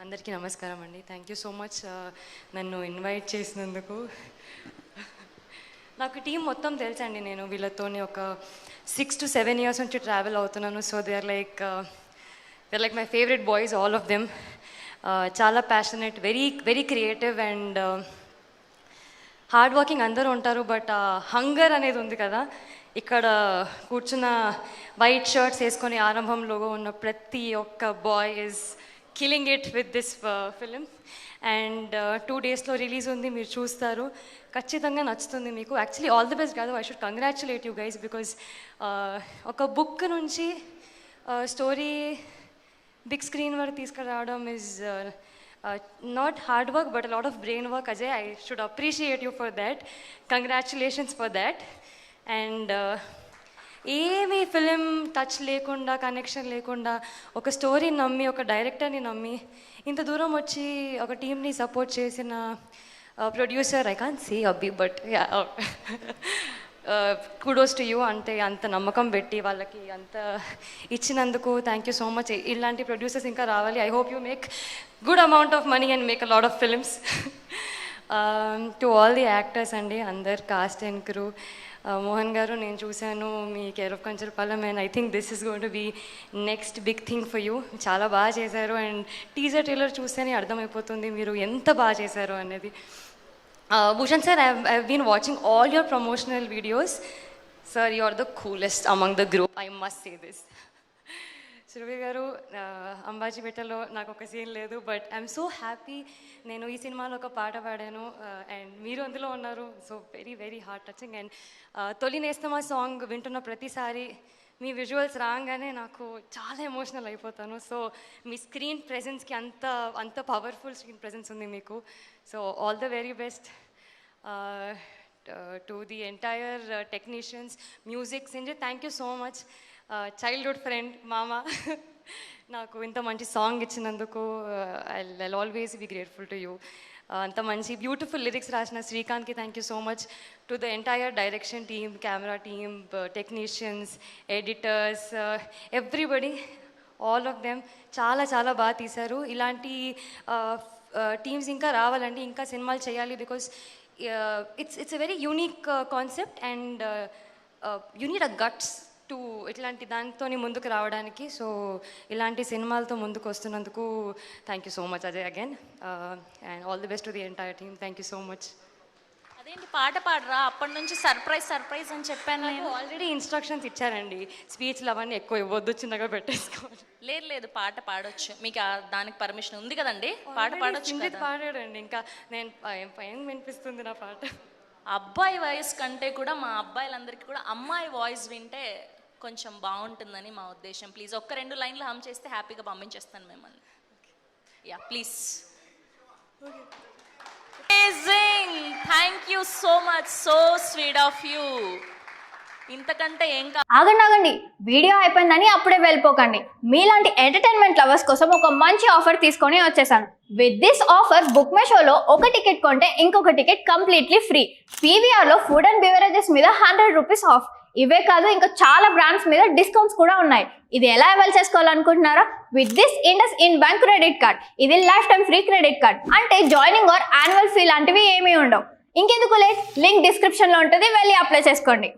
అందరికీ నమస్కారం అండి. థ్యాంక్ యూ సో మచ్ నన్ను ఇన్వైట్ చేసినందుకు. నాకు టీం మొత్తం తెలుసండి. నేను వీళ్ళతోని ఒక 6 to 7 years నుంచి ట్రావెల్ అవుతున్నాను. So they are like my favourite boys, all of them. చాలా passionate, very very creative and hard working అందరూ ఉంటారు. బట్ హంగర్ అనేది ఉంది కదా, ఇక్కడ కూర్చున్న వైట్ షర్ట్స్ వేసుకొని ఆరంభంలో ఉన్న ప్రతి ఒక్క boy is killing it with this film. And 2 daysలో రిలీజ్ ఉంది, మీరు చూస్తారు, ఖచ్చితంగా నచ్చుతుంది మీకు. యాక్చువల్లీ ఆల్ ది బెస్ట్ కాదు, I should congratulate you guys, because ఒక బుక్ నుంచి స్టోరీ బిగ్ స్క్రీన్ వరకు తీసుకురావడం is not hard work but a lot of brain work. Ajay, I should appreciate you for that. Congratulations for that. And ఏమీ film touch లేకుండా, connection లేకుండా, ఒక స్టోరీని నమ్మి, ఒక డైరెక్టర్ని నమ్మి ఇంత దూరం వచ్చి ఒక టీమ్ని సపోర్ట్ చేసిన ప్రొడ్యూసర్, ఐ కాంట్ సే అబ్బి, బట్ కుడోస్ టు యూ. అంటే అంత నమ్మకం పెట్టి వాళ్ళకి అంత ఇచ్చినందుకు థ్యాంక్ యూ సో మచ్. ఇలాంటి ప్రొడ్యూసర్స్ ఇంకా రావాలి. I hope you make good amount of money and make a lot of films. To all the actors అండి, అందరు కాస్ట్ అండ్ క్రూ. మోహన్ గారు, నేను చూశాను మీ care of Kancharapalem and I think this is going to be next big thing for you. చాలా బాగా చేశారు and teaser trailer చూస్తేనే అర్థమైపోతుంది మీరు ఎంత బాగా చేశారు అనేది. Bhushan sir, I've been watching all your promotional videos. Sir, you're the coolest among the group, I must say this. Surbhi garu, Ambaji Betalo నాకు ఒక సీన్ లేదు, బట్ ఐఎమ్ సో హ్యాపీ. నేను ఈ సినిమాలో ఒక పాట పాడాను అండ్ మీరు అందులో ఉన్నారు. So very very heart touching. And తొలి నేస్తమా సాంగ్ వింటున్న ప్రతిసారి మీ విజువల్స్ రాగానే నాకు చాలా ఎమోషనల్ అయిపోతాను. సో మీ స్క్రీన్ ప్రెజెన్స్కి అంత పవర్ఫుల్ స్క్రీన్ ప్రెజెన్స్ ఉంది మీకు. So all the very best to the entire technicians. Music singer, thank you so much. Childhood friend మామ నాకు ఇంత మంచి సాంగ్ ఇచ్చినందుకు I always be grateful to you. అంత మంచి బ్యూటిఫుల్ లిరిక్స్ రాసిన శ్రీకాంత్కి thank you so much. To the entire direction team, camera team, technicians, editors, everybody, all of them చాలా చాలా బాగా తీశారు. ఇలాంటి టీమ్స్ ఇంకా రావాలండి, ఇంకా సినిమాలు చేయాలి. Because it's a very unique concept and you need a guts to ఇట్లాంటి దానితో ముందుకు రావడానికి. సో ఇలాంటి సినిమాలతో ముందుకు వస్తున్నందుకు thank you so much Ajay again. And all the best to the entire team. Thank you so much. అదేంటి పాట పాడరా, అప్పటి నుంచి సర్ప్రైజ్ అని చెప్పాను. నేను ఆల్రెడీ ఇన్స్ట్రక్షన్స్ ఇచ్చారండి, స్పీచ్లు అవన్నీ ఎక్కువ ఇవ్వద్దు, చిన్నగా పెట్టేసుకోవాలి. లేదు పాట పాడొచ్చు, మీకు దానికి పర్మిషన్ ఉంది కదండి, పాట పాడొచ్చు. పాడాడండి, ఇంకా నేను ఏం వినిపిస్తుంది నా పాట. అబ్బాయి వాయిస్ కంటే కూడా మా అబ్బాయిలందరికీ కూడా అమ్మాయి వాయిస్ వింటే కొంచెం బాగుంటుందని మా ఉద్దేశం. ప్లీజ్ ఒక్క 2 లైన్లు హమ్ చేస్తే హ్యాపీగా పంపించేస్తాను మిమ్మల్ని. Yeah please. Amazing, thank you so much, so sweet of you. ఇంతకంటే ఏం ఆగండి, వీడియో అయిపోయిందని అప్పుడే వెళ్ళిపోకండి. మీలాంటి ఎంటర్టైన్మెంట్ లవర్స్ కోసం ఒక మంచి ఆఫర్ తీసుకొని వచ్చేసాను. With this offer book my షోలో ఒక టికెట్ కొంటే ఇంకొక టికెట్ కంప్లీట్లీ ఫ్రీ. పీవీఆర్లో ఫుడ్ అండ్ బెవరేజెస్ మీద 100 రూపీస్ ఆఫ్. ఇవే కాదు, ఇంకా చాలా బ్రాండ్స్ మీద డిస్కౌంట్స్ కూడా ఉన్నాయి. ఇది ఎలా అవైల్ చేసుకోవాలనుకుంటున్నారా? With this IndusInd bank credit card. ఇది lifetime free credit card. అంటే జాయినింగ్ ఆర్ యాన్యువల్ ఫీ లాంటివి ఏమీ ఉండవు. ఇంకెందుకు లేట్, లింక్ డిస్క్రిప్షన్లో ఉంటుంది, వెళ్ళి అప్లై చేసుకోండి.